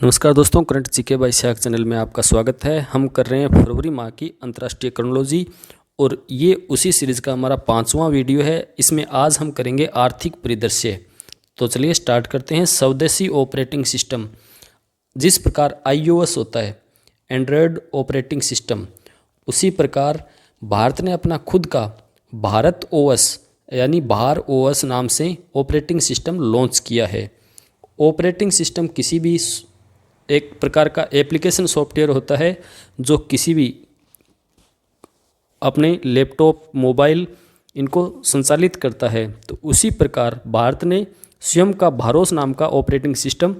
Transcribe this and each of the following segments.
नमस्कार दोस्तों, current GK by शाख चैनल में आपका स्वागत है। हम कर रहे हैं फरवरी माह की अंतर्राष्ट्रीय क्रोनोलॉजी और ये उसी सीरीज़ का हमारा 5वां वीडियो है। इसमें आज हम करेंगे आर्थिक परिदृश्य। तो चलिए स्टार्ट करते हैं। स्वदेशी ऑपरेटिंग सिस्टम, जिस प्रकार iOS होता है एंड्रॉयड ऑपरेटिंग सिस्टम, उसी प्रकार भारत ने अपना खुद का भारत OS यानी भार OS नाम से ऑपरेटिंग सिस्टम लॉन्च किया है। ऑपरेटिंग सिस्टम किसी भी एक प्रकार का एप्लीकेशन सॉफ्टवेयर होता है जो किसी भी अपने लैपटॉप, मोबाइल इनको संचालित करता है। तो उसी प्रकार भारत ने स्वयं का भारोस नाम का ऑपरेटिंग सिस्टम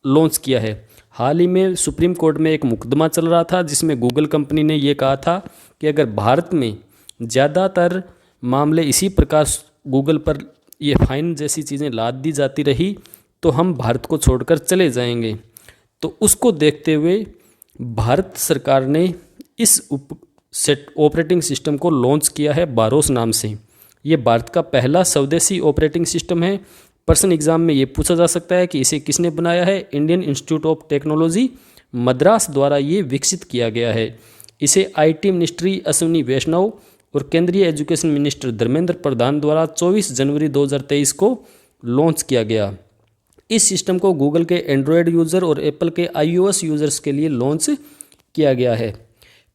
लॉन्च किया है। हाल ही में सुप्रीम कोर्ट में एक मुकदमा चल रहा था जिसमें गूगल कंपनी ने ये कहा था कि अगर भारत में ज़्यादातर मामले इसी प्रकार गूगल पर ये फाइन जैसी चीज़ें लाद दी जाती रही तो हम भारत को छोड़कर चले जाएंगे। तो उसको देखते हुए भारत सरकार ने इस ऑपरेटिंग सिस्टम को लॉन्च किया है भारोस नाम से। ये भारत का पहला स्वदेशी ऑपरेटिंग सिस्टम है। प्रश्न एग्जाम में ये पूछा जा सकता है कि इसे किसने बनाया है। Indian institute of technology Madras द्वारा ये विकसित किया गया है। इसे IT मिनिस्ट्री अश्विनी वैष्णव और केंद्रीय एजुकेशन मिनिस्टर धर्मेंद्र प्रधान द्वारा 24 जनवरी 2023 को लॉन्च किया गया। इस सिस्टम को गूगल के एंड्रॉयड यूज़र और एप्पल के iOS यूज़र्स के लिए लॉन्च किया गया है।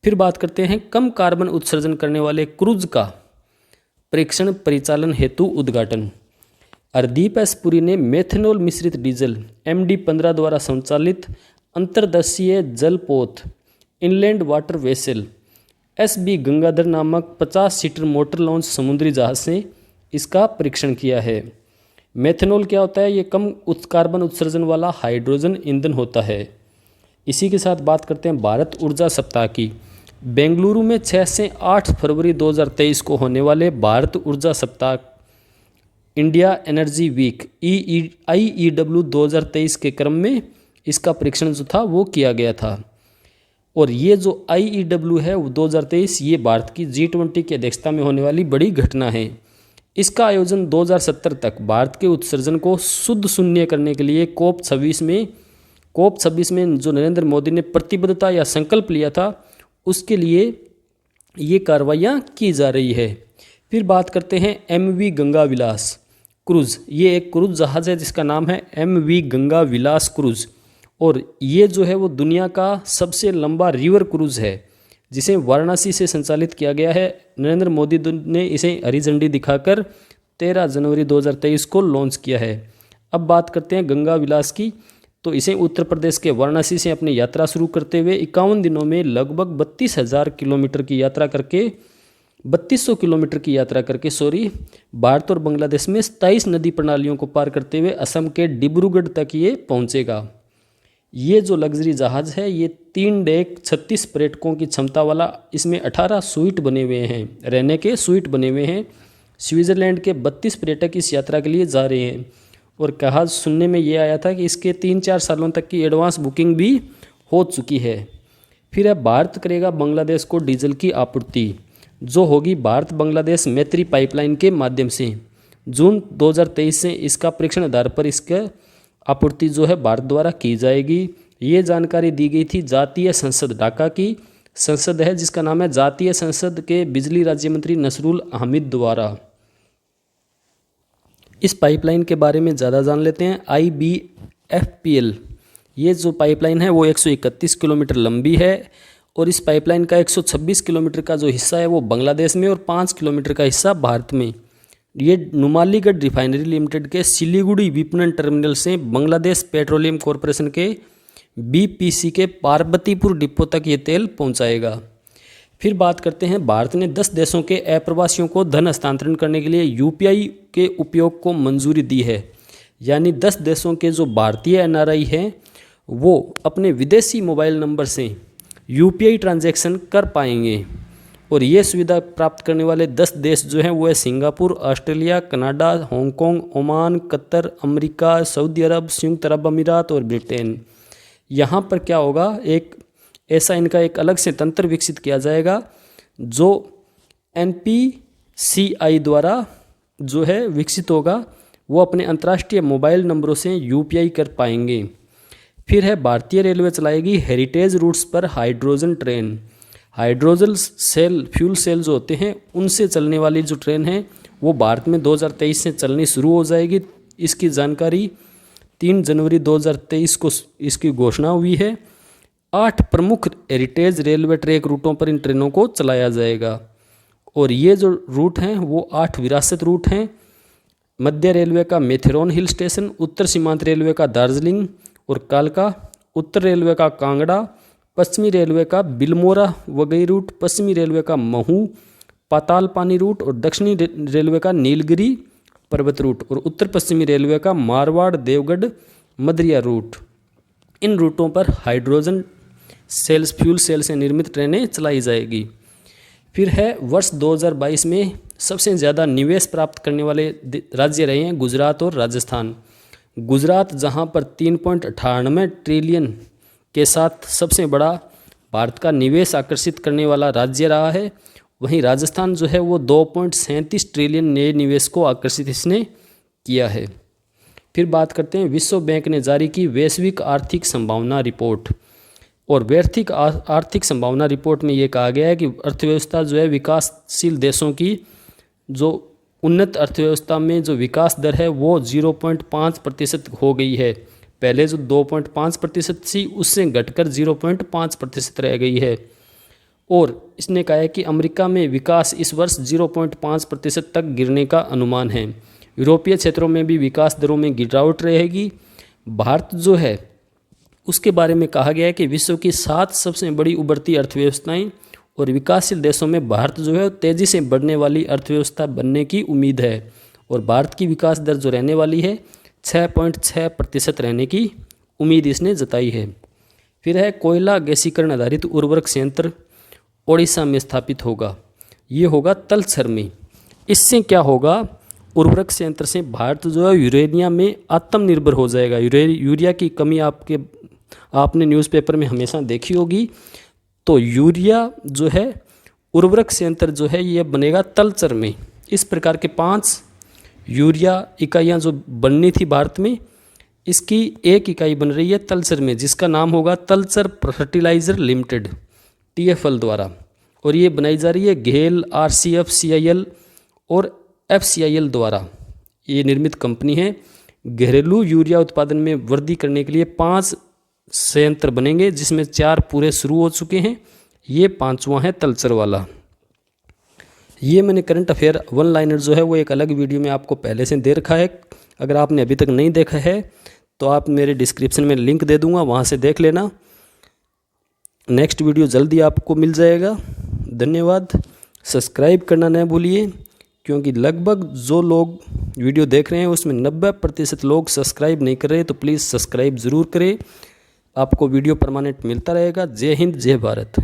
फिर बात करते हैं कम कार्बन उत्सर्जन करने वाले क्रूज का परीक्षण परिचालन हेतु उद्घाटन। हरदीप एस पुरी ने मेथनॉल मिश्रित डीजल MD-15 द्वारा संचालित अंतर्देशीय जलपोत inland water vessel SB Gangadhar नामक 50 सीटर मोटर लॉन्च समुद्री जहाज से इसका परीक्षण किया है। मेथनॉल क्या होता है? ये कम कार्बन उत्सर्जन वाला हाइड्रोजन ईंधन होता है। इसी के साथ बात करते हैं भारत ऊर्जा सप्ताह की। बेंगलुरु में 6 से 8 फरवरी 2023 को होने वाले भारत ऊर्जा सप्ताह इंडिया एनर्जी वीक IEW 2023 के क्रम में इसका परीक्षण जो था वो किया गया था। और ये जो IEW है 2023 ये भारत की G20 की अध्यक्षता में होने वाली बड़ी घटना है। इसका आयोजन 2070 तक भारत के उत्सर्जन को शुद्ध शून्य करने के लिए COP 26 में जो नरेंद्र मोदी ने प्रतिबद्धता या संकल्प लिया था उसके लिए ये कार्रवाइयाँ की जा रही है। फिर बात करते हैं MV गंगा विलास क्रूज़। ये एक क्रूज़ जहाज़ है जिसका नाम है MV गंगा विलास क्रूज़ और ये जो है वो दुनिया का सबसे लंबा रिवर क्रूज़ है जिसे वाराणसी से संचालित किया गया है। नरेंद्र मोदी ने इसे हरी झंडी दिखाकर 13 जनवरी 2023 को लॉन्च किया है। अब बात करते हैं गंगा विलास की। तो इसे उत्तर प्रदेश के वाराणसी से अपनी यात्रा शुरू करते हुए 51 दिनों में लगभग 3200 किलोमीटर की यात्रा करके 3200 किलोमीटर की यात्रा करके भारत और बांग्लादेश में 27 नदी प्रणालियों को पार करते हुए असम के डिब्रूगढ़ तक ये पहुँचेगा। ये जो लग्जरी जहाज़ है ये 3 डेक 36 पर्यटकों की क्षमता वाला, इसमें 18 स्वीट बने हुए हैं, रहने के स्वीट बने हुए हैं। स्विट्ज़रलैंड के 32 पर्यटक इस यात्रा के लिए जा रहे हैं और कहा सुनने में ये आया था कि इसके 3-4 सालों तक की एडवांस बुकिंग भी हो चुकी है। फिर अब भारत करेगा बांग्लादेश को डीजल की आपूर्ति जो होगी भारत बांग्लादेश मैत्री पाइपलाइन के माध्यम से। जून 2023 से इसका परीक्षण आधार पर इसका आपूर्ति जो है भारत द्वारा की जाएगी। ये जानकारी दी गई थी जातीय संसद ढाका की संसद है जिसका नाम है जातीय संसद के बिजली राज्य मंत्री नसरुल अहमद द्वारा। इस पाइपलाइन के बारे में ज़्यादा जान लेते हैं। IBFPL ये जो पाइपलाइन है वो 131 किलोमीटर लंबी है और इस पाइपलाइन का 126 किलोमीटर का जो हिस्सा है वो बांग्लादेश में और 5 किलोमीटर का हिस्सा भारत में। ये नुमालीगढ़ रिफाइनरी लिमिटेड के सिलीगुड़ी विपणन टर्मिनल से बांग्लादेश पेट्रोलियम कॉरपोरेशन के BPC के पार्वतीपुर डिपो तक ये तेल पहुंचाएगा। फिर बात करते हैं भारत ने 10 देशों के अप्रवासियों को धन हस्तांतरण करने के लिए UPI के उपयोग को मंजूरी दी है। यानी 10 देशों के जो भारतीय NRI हैं वो अपने विदेशी मोबाइल नंबर से UPI ट्रांजैक्शन कर पाएंगे और ये सुविधा प्राप्त करने वाले 10 देश जो हैं वो है Singapore, Australia, Canada, Hong Kong, Oman, Qatar, America, सऊदी अरब, संयुक्त अरब अमीरात और ब्रिटेन। यहाँ पर क्या होगा, एक ऐसा इनका एक अलग से तंत्र विकसित किया जाएगा जो NPCI द्वारा जो है विकसित होगा। वो अपने अंतर्राष्ट्रीय मोबाइल नंबरों से UPI कर पाएंगे। फिर है भारतीय रेलवे चलाएगी हेरिटेज रूट्स पर hydrogen train. Hydrogen cell fuel cell जो होते हैं उनसे चलने वाली जो ट्रेन है वो भारत में 2023 से चलनी शुरू हो जाएगी। इसकी जानकारी 3 जनवरी 2023 को इसकी घोषणा हुई है। 8 प्रमुख हेरिटेज रेलवे ट्रैक रूटों पर इन ट्रेनों को चलाया जाएगा और ये जो रूट हैं वो 8 विरासत रूट हैं। मध्य रेलवे का मेथेरोन हिल स्टेशन, उत्तर सीमांत रेलवे का दार्जिलिंग और कालका, उत्तर रेलवे का कांगड़ा, पश्चिमी रेलवे का बिलमोरा वगई रूट, पश्चिमी रेलवे का महू पाताल पानी रूट और दक्षिणी रेलवे का नीलगिरी पर्वत रूट और उत्तर पश्चिमी रेलवे का मारवाड़ देवगढ़ मदरिया रूट। इन रूटों पर हाइड्रोजन सेल्स फ्यूल सेल से निर्मित ट्रेनें चलाई जाएगी। फिर है वर्ष 2022 में सबसे ज़्यादा निवेश प्राप्त करने वाले राज्य रहे हैं गुजरात और राजस्थान। गुजरात जहां पर 3.98 ट्रिलियन के साथ सबसे बड़ा भारत का निवेश आकर्षित करने वाला राज्य रहा है, वहीं राजस्थान जो है वो 2.37 ट्रिलियन नए निवेश को आकर्षित इसने किया है। फिर बात करते हैं विश्व बैंक ने जारी की वैश्विक आर्थिक संभावना रिपोर्ट और वैश्विक आर्थिक संभावना रिपोर्ट में ये कहा गया है कि अर्थव्यवस्था जो है विकासशील देशों की जो उन्नत अर्थव्यवस्था में जो विकास दर है वो 0.5% हो गई है। पहले जो 2.5% थी उससे घटकर 0.5% रह गई है। और इसने कहा है कि अमेरिका में विकास इस वर्ष 0.5% तक गिरने का अनुमान है। यूरोपीय क्षेत्रों में भी विकास दरों में गिरावट रहेगी। भारत जो है उसके बारे में कहा गया है कि विश्व की 7 सबसे बड़ी उभरती अर्थव्यवस्थाएं और विकासशील देशों में भारत जो है तेज़ी से बढ़ने वाली अर्थव्यवस्था बनने की उम्मीद है और भारत की विकास दर जो रहने वाली है 6.6% रहने की उम्मीद इसने जताई है। फिर है कोयला गैसीकरण आधारित उर्वरक संयंत्र ओडिशा में स्थापित होगा। ये होगा तलछर में। इससे क्या होगा, उर्वरक संयंत्र से भारत जो है यूरेनिया में आत्मनिर्भर हो जाएगा। यूरिया की कमी आपने न्यूज़पेपर में हमेशा देखी होगी, तो यूरिया जो है उर्वरक संयंत्र जो है ये बनेगा तलचर में। इस प्रकार के 5 यूरिया इकाइयाँ जो बननी थी भारत में, इसकी एक इकाई बन रही है तलचर में जिसका नाम होगा तलचर फर्टिलाइजर लिमिटेड TFL द्वारा, और ये बनाई जा रही है घेल RCF CIL और FCIL द्वारा। ये निर्मित कंपनी है। घरेलू यूरिया उत्पादन में वृद्धि करने के लिए 5 संयंत्र बनेंगे जिसमें 4 पूरे शुरू हो चुके हैं। ये 5वां है तलचर वाला। ये मैंने करंट अफेयर 1 लाइनर जो है वो एक अलग वीडियो में आपको पहले से दे रखा है। अगर आपने अभी तक नहीं देखा है तो आप मेरे डिस्क्रिप्शन में लिंक दे दूंगा, वहाँ से देख लेना। नेक्स्ट वीडियो जल्दी आपको मिल जाएगा। धन्यवाद। सब्सक्राइब करना न भूलिए, क्योंकि लगभग जो लोग वीडियो देख रहे हैं उसमें 90% लोग सब्सक्राइब नहीं कर रहे, तो प्लीज़ सब्सक्राइब ज़रूर करें। आपको वीडियो परमानेंट मिलता रहेगा। जय हिंद, जय भारत।